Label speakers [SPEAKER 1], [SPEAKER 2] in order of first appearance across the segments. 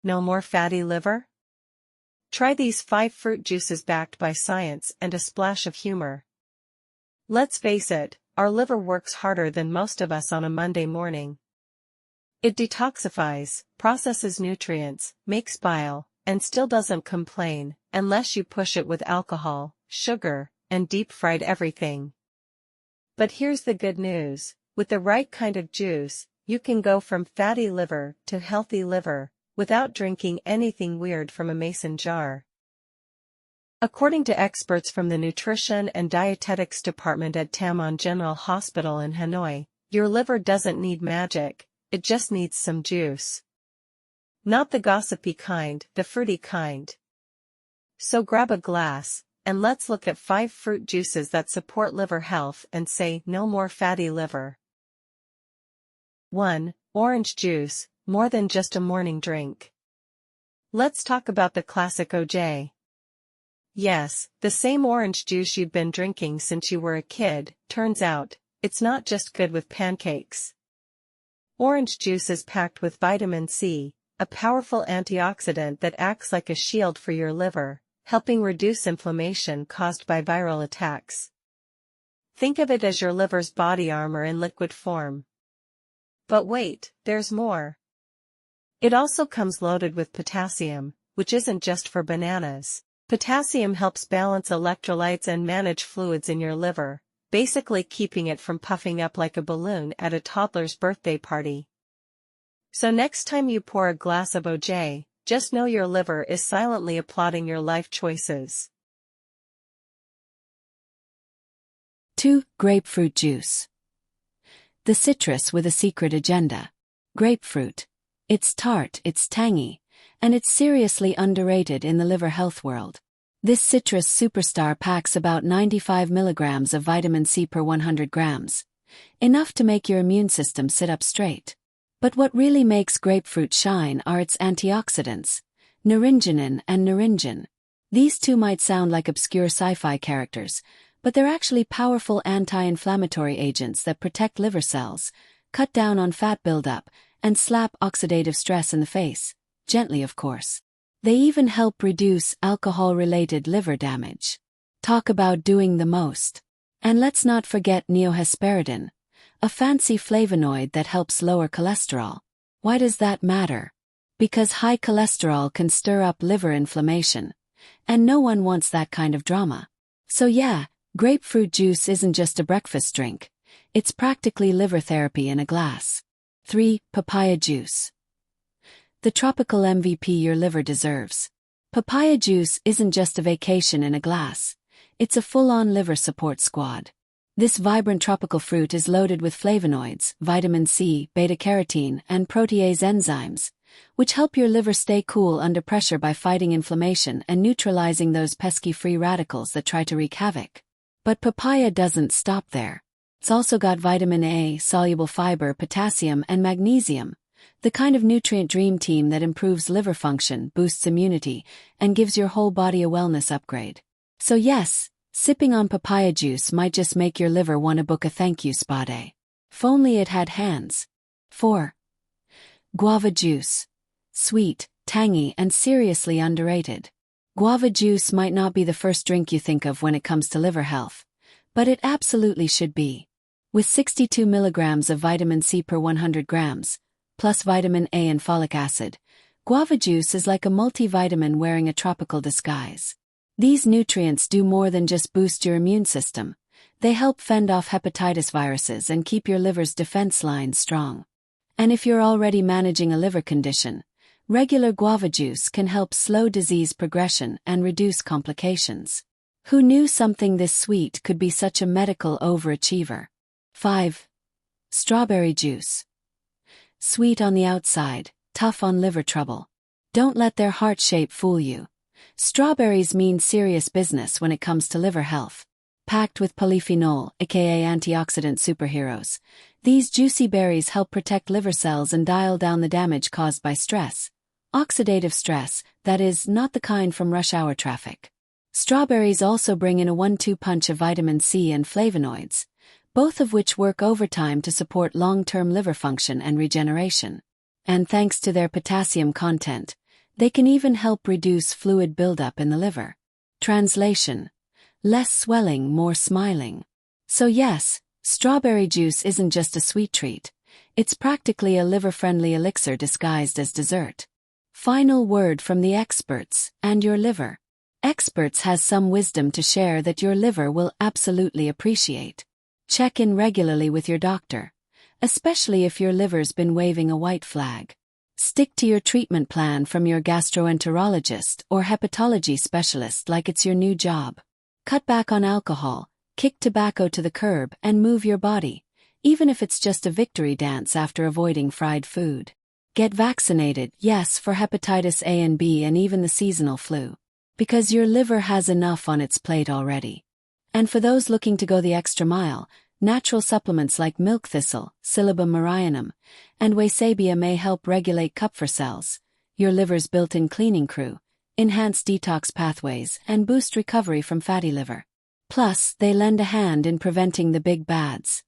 [SPEAKER 1] no more fatty liver? Try these 5 fruit juices backed by science and a splash of humor. Let's face it, our liver works harder than most of us on a Monday morning. It detoxifies, processes nutrients, makes bile, and still doesn't complain, unless you push it with alcohol, sugar, and deep-fried everything. But here's the good news, with the right kind of juice, you can go from fatty liver to healthy liver, without drinking anything weird from a mason jar. According to experts from the Nutrition and Dietetics Department at Tamon General Hospital in Hanoi, your liver doesn't need magic, it just needs some juice. Not the gossipy kind, the fruity kind. So grab a glass, and let's look at 5 fruit juices that support liver health and say no more fatty liver. 1. Orange juice, more than just a morning drink. Let's talk about the classic OJ. Yes, the same orange juice you've been drinking since you were a kid. Turns out, it's not just good with pancakes. Orange juice is packed with vitamin C, a powerful antioxidant that acts like a shield for your liver, helping reduce inflammation caused by viral attacks. Think of it as your liver's body armor in liquid form. But wait, there's more. It also comes loaded with potassium, which isn't just for bananas. Potassium helps balance electrolytes and manage fluids in your liver, basically keeping it from puffing up like a balloon at a toddler's birthday party. So next time you pour a glass of OJ, just know your liver is silently applauding your life choices.
[SPEAKER 2] 2. Grapefruit juice. The citrus with a secret agenda. Grapefruit. It's tart, it's tangy, and it's seriously underrated in the liver health world. This citrus superstar packs about 95 milligrams of vitamin C per 100 grams, enough to make your immune system sit up straight. But what really makes grapefruit shine are its antioxidants, naringenin and naringin. These two might sound like obscure sci-fi characters, but they're actually powerful anti-inflammatory agents that protect liver cells, cut down on fat buildup, and slap oxidative stress in the face. Gently, of course. They even help reduce alcohol-related liver damage. Talk about doing the most. And let's not forget neohesperidin, a fancy flavonoid that helps lower cholesterol. Why does that matter? Because high cholesterol can stir up liver inflammation, and no one wants that kind of drama. So yeah, grapefruit juice isn't just a breakfast drink, it's practically liver therapy in a glass. 3. Papaya juice. The tropical MVP your liver deserves. Papaya juice isn't just a vacation in a glass, it's a full-on liver support squad. This vibrant tropical fruit is loaded with flavonoids, vitamin C, beta-carotene, and protease enzymes, which help your liver stay cool under pressure by fighting inflammation and neutralizing those pesky free radicals that try to wreak havoc. But papaya doesn't stop there. It's also got vitamin A, soluble fiber, potassium, and magnesium, the kind of nutrient dream team that improves liver function, boosts immunity, and gives your whole body a wellness upgrade. So yes, sipping on papaya juice might just make your liver want to book a thank you spa day. If only it had hands. 4. Guava juice. Sweet, tangy, and seriously underrated. Guava juice might not be the first drink you think of when it comes to liver health, but it absolutely should be. With 62 milligrams of vitamin C per 100 grams, plus vitamin A and folic acid, guava juice is like a multivitamin wearing a tropical disguise. These nutrients do more than just boost your immune system. They help fend off hepatitis viruses and keep your liver's defense line strong. And if you're already managing a liver condition, regular guava juice can help slow disease progression and reduce complications. Who knew something this sweet could be such a medical overachiever? 5. Strawberry juice. Sweet on the outside, tough on liver trouble. Don't let their heart shape fool you. Strawberries mean serious business when it comes to liver health. Packed with polyphenol, aka antioxidant superheroes, these juicy berries help protect liver cells and dial down the damage caused by stress. Oxidative stress, that is, not the kind from rush hour traffic. Strawberries also bring in a 1-2 punch of vitamin C and flavonoids, both of which work overtime to support long-term liver function and regeneration. And thanks to their potassium content, They can even help reduce fluid buildup in the liver. Translation: less swelling, more smiling. So yes, strawberry juice isn't just a sweet treat. It's practically a liver-friendly elixir disguised as dessert. Final word from the experts and your liver. Experts has some wisdom to share that your liver will absolutely appreciate. Check in regularly with your doctor, especially if your liver's been waving a white flag. Stick to your treatment plan from your gastroenterologist or hepatology specialist like it's your new job. Cut back on alcohol, kick tobacco to the curb, and move your body, even if it's just a victory dance after avoiding fried food. Get vaccinated, yes, for hepatitis A and B and even the seasonal flu, because your liver has enough on its plate already. And for those looking to go the extra mile, natural supplements like milk thistle, Psyllium marianum, and Wasabia may help regulate Kupffer cells, your liver's built-in cleaning crew, enhance detox pathways, and boost recovery from fatty liver. Plus, they lend a hand in preventing the big bads: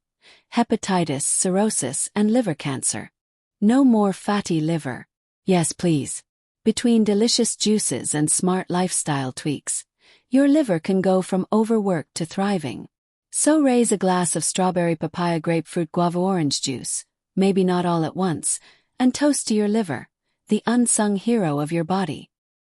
[SPEAKER 2] hepatitis, cirrhosis, and liver cancer. No more fatty liver. Yes, please. Between delicious juices and smart lifestyle tweaks, your liver can go from overworked to thriving. So raise a glass of strawberry, papaya, grapefruit, guava, orange juice, maybe not all at once, and toast to your liver, the unsung hero of your body.